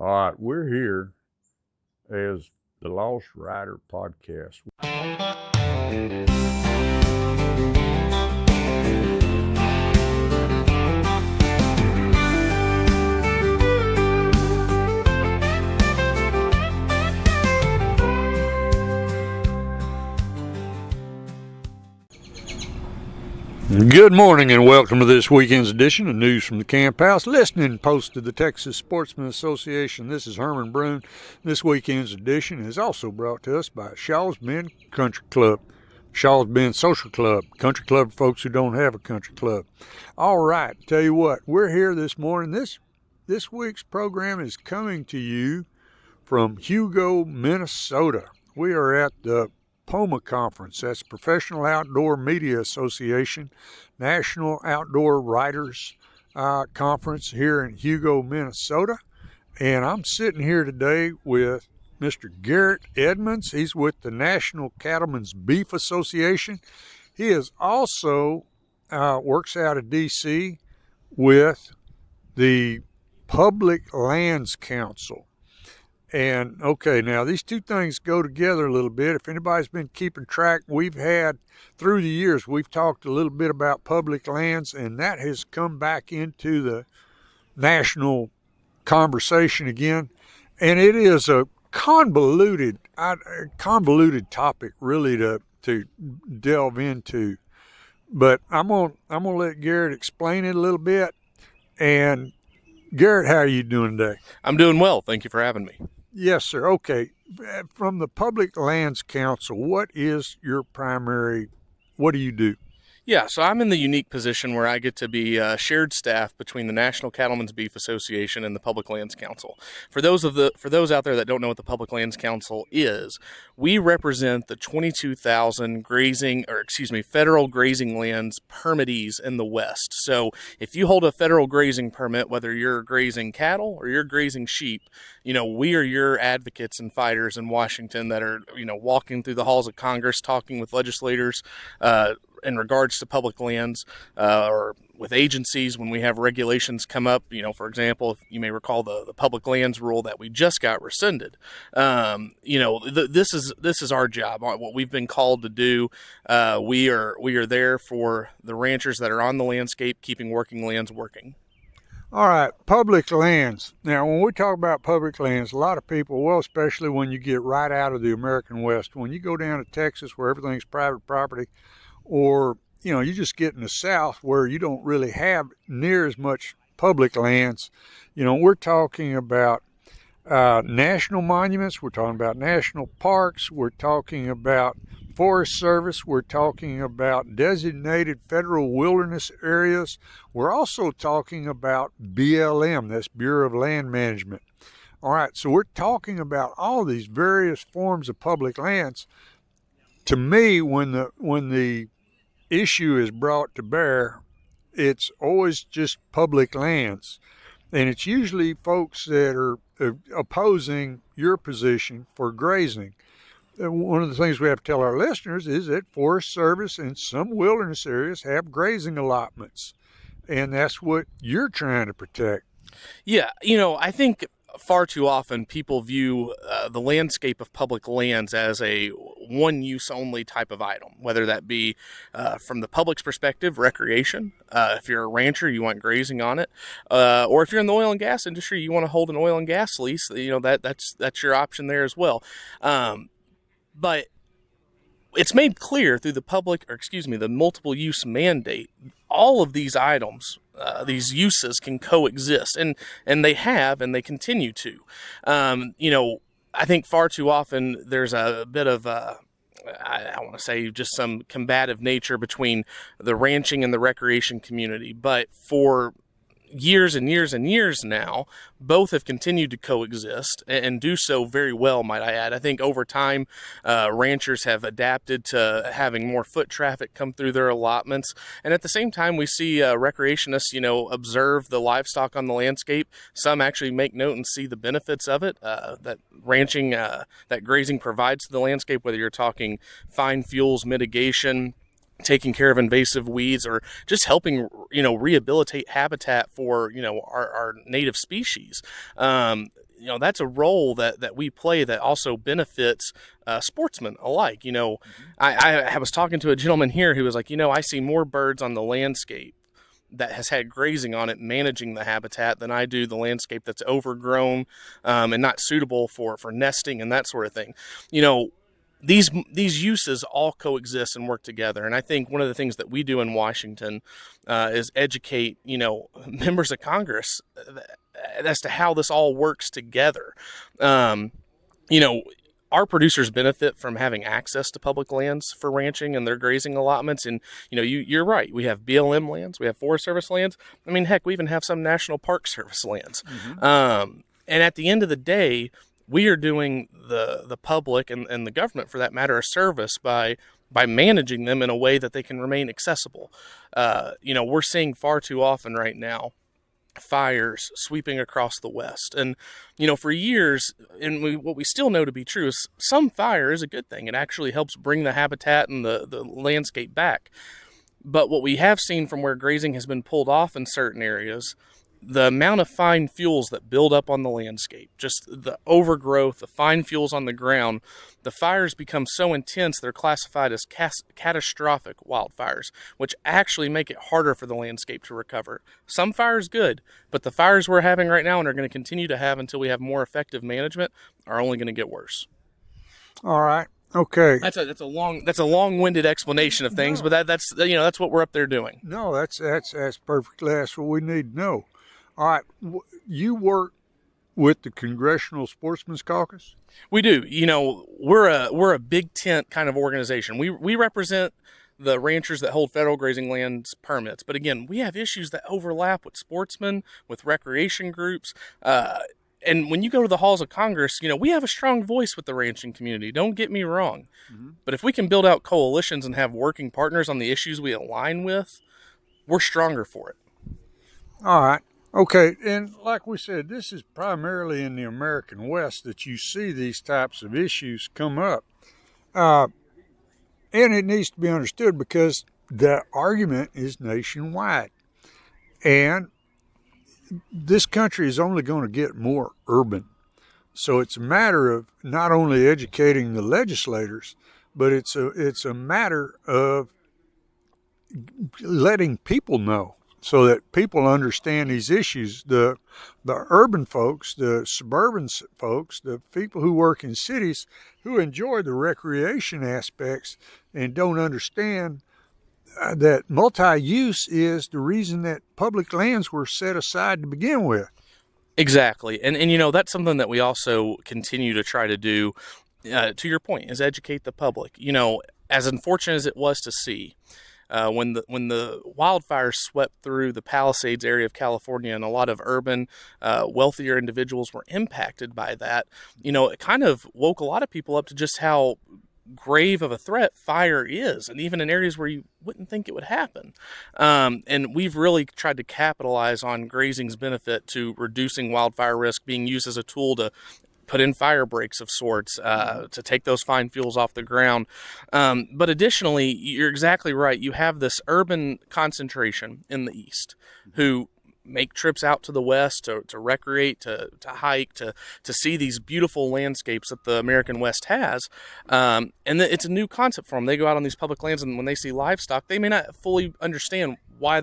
All right, we're here as the Lost Rider podcast. Good morning and welcome to this weekend's edition of News from the Camp House, listening post to the Texas Sportsman Association. This is Herman Brune. This weekend's edition is also brought to us by Shaw's Bend Country Club, Shaw's Bend Social Club, country club for folks who don't have a country club. All right, tell you what, we're here this morning. This week's program is coming to you from Hugo, Minnesota. We are at the POMA Conference. That's Professional Outdoor Media Association, National Outdoor Writers Conference here in Hugo, Minnesota. And I'm sitting here today with Mr. Garrett Edmonds. He's with the National Cattlemen's Beef Association. He is also works out of D.C. with the Public Lands Council. And okay, now these two things go together a little bit. If anybody's been keeping track, we've had through the years, we've talked a little bit about public lands, and that has come back into the national conversation again. And it is a convoluted topic really to delve into. But I'm gonna let Garrett explain it a little bit. And Garrett, how are you doing today? I'm doing well. Thank you for having me. Yes, sir. Okay. From the Public Lands Council, what do you do? Yeah, so I'm in the unique position where I get to be shared staff between the National Cattlemen's Beef Association and the Public Lands Council. For those out there that don't know what the Public Lands Council is, we represent the 22,000 federal grazing lands permittees in the West. So if you hold a federal grazing permit, whether you're grazing cattle or you're grazing sheep, we are your advocates and fighters in Washington that are, walking through the halls of Congress, talking with legislators, in regards to public lands, or with agencies when we have regulations come up. For example, if you may recall the public lands rule that we just got rescinded. This is our job, what we've been called to do. We are there for the ranchers that are on the landscape, keeping working lands working. All right, public lands. Now, when we talk about public lands, a lot of people, well, especially when you get right out of the American West, when you go down to Texas where everything's private property, or, you just get in the South where you don't really have near as much public lands. We're talking about national monuments. We're talking about national parks. We're talking about Forest Service. We're talking about designated federal wilderness areas. We're also talking about BLM, that's Bureau of Land Management. All right, so we're talking about all these various forms of public lands. To me, when the issue is brought to bear, it's always just public lands. And it's usually folks that are opposing your position for grazing. One of the things we have to tell our listeners is that Forest Service and some wilderness areas have grazing allotments. And that's what you're trying to protect. Yeah, I think far too often people view the landscape of public lands as a one-use only type of item, whether that be from the public's perspective, recreation. If you're a rancher, you want grazing on it, or if you're in the oil and gas industry, you want to hold an oil and gas lease. That's your option there as well. But it's made clear through the multiple use mandate, all of these items, these uses can coexist, and they have, and they continue to. I think far too often there's a bit of I want to say just some combative nature between the ranching and the recreation community, but for years and years and years now, both have continued to coexist and do so very well, might I add. I think over time, ranchers have adapted to having more foot traffic come through their allotments. And at the same time, we see recreationists, observe the livestock on the landscape. Some actually make note and see the benefits of it, that ranching, that grazing provides to the landscape, whether you're talking fine fuels mitigation, taking care of invasive weeds, or just helping, rehabilitate habitat for, our native species. That's a role that we play that also benefits sportsmen alike. I was talking to a gentleman here who was like, I see more birds on the landscape that has had grazing on it managing the habitat than I do the landscape that's overgrown and not suitable for nesting and that sort of thing. These uses all coexist and work together. And I think one of the things that we do in Washington is educate, members of Congress as to how this all works together. Our producers benefit from having access to public lands for ranching and their grazing allotments. And, you're right. We have BLM lands. We have Forest Service lands. I mean, heck, we even have some National Park Service lands. And at the end of the day, we are doing the public and the government, for that matter, a service by managing them in a way that they can remain accessible. We're seeing far too often right now fires sweeping across the West. And, for years, and what we still know to be true is some fire is a good thing. It actually helps bring the habitat and the landscape back. But what we have seen from where grazing has been pulled off in certain areas, the amount of fine fuels that build up on the landscape, just the overgrowth, the fine fuels on the ground, the fires become so intense they're classified as catastrophic wildfires, which actually make it harder for the landscape to recover. Some fires good, but the fires we're having right now and are going to continue to have until we have more effective management are only going to get worse. All right. Okay. That's a long-winded explanation of things, but that's what we're up there doing. No, that's perfectly. That's what we need to know. All right, you work with the Congressional Sportsmen's Caucus? We do. We're a big tent kind of organization. We represent the ranchers that hold federal grazing lands permits. But again, we have issues that overlap with sportsmen, with recreation groups. And when you go to the halls of Congress, we have a strong voice with the ranching community. Don't get me wrong. But if we can build out coalitions and have working partners on the issues we align with, we're stronger for it. All right. Okay, and like we said, this is primarily in the American West that you see these types of issues come up. And it needs to be understood because the argument is nationwide. And this country is only going to get more urban. So it's a matter of not only educating the legislators, but it's a matter of letting people know, so that people understand these issues. The urban folks, the suburban folks, the people who work in cities who enjoy the recreation aspects and don't understand that multi-use is the reason that public lands were set aside to begin with. Exactly. And that's something that we also continue to try to do, to your point, is educate the public. As unfortunate as it was to see, when the wildfires swept through the Palisades area of California, and a lot of urban, wealthier individuals were impacted by that, it kind of woke a lot of people up to just how grave of a threat fire is, and even in areas where you wouldn't think it would happen. And we've really tried to capitalize on grazing's benefit to reducing wildfire risk, being used as a tool to put in fire breaks of sorts, to take those fine fuels off the ground. But additionally, you're exactly right. You have this urban concentration in the East who make trips out to the West to recreate, to hike, to see these beautiful landscapes that the American West has. And it's a new concept for them. They go out on these public lands, and when they see livestock, they may not fully understand why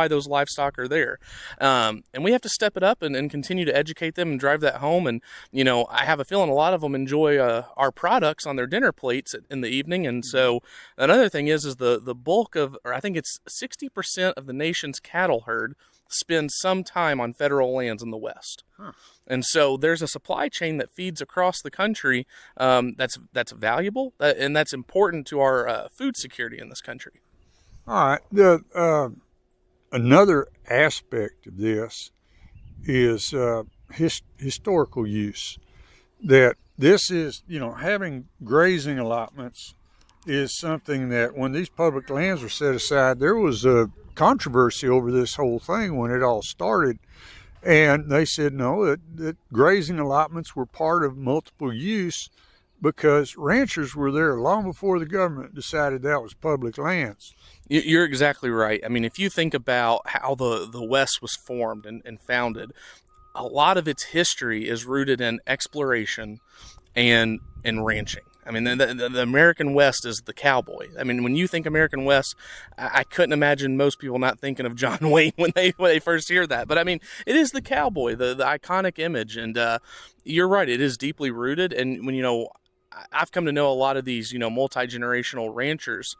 those livestock are there. And we have to step it up and continue to educate them and drive that home. And, I have a feeling a lot of them enjoy our products on their dinner plates in the evening. And so another thing is the bulk of, or I think it's 60% of the nation's cattle herd spend some time on federal lands in the West. And so there's a supply chain that feeds across the country that's valuable, and that's important to our food security in this country. All right. Another aspect of this is historical use. That this is, having grazing allotments is something that when these public lands were set aside, there was a controversy over this whole thing when it all started. And they said no, that grazing allotments were part of multiple use because ranchers were there long before the government decided that was public lands. You're exactly right. I mean, if you think about how the West was formed and founded, a lot of its history is rooted in exploration and ranching. I mean, the American West is the cowboy. I mean, when you think American West, I couldn't imagine most people not thinking of John Wayne when they first hear that. But I mean, it is the cowboy, the iconic image, and you're right. It is deeply rooted. And when I've come to know a lot of these multi-generational ranchers.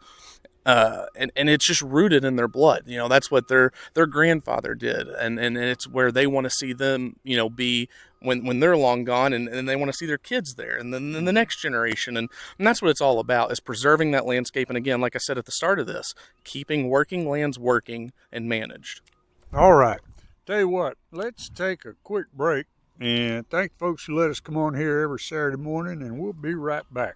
And it's just rooted in their blood. That's what their grandfather did, and it's where they want to see them, be when they're long gone, and they want to see their kids there, and then the next generation, and that's what it's all about, is preserving that landscape. And again, like I said at the start of this, keeping working lands working and managed. All right, tell you what, let's take a quick break and thank folks who let us come on here every Saturday morning, and we'll be right back.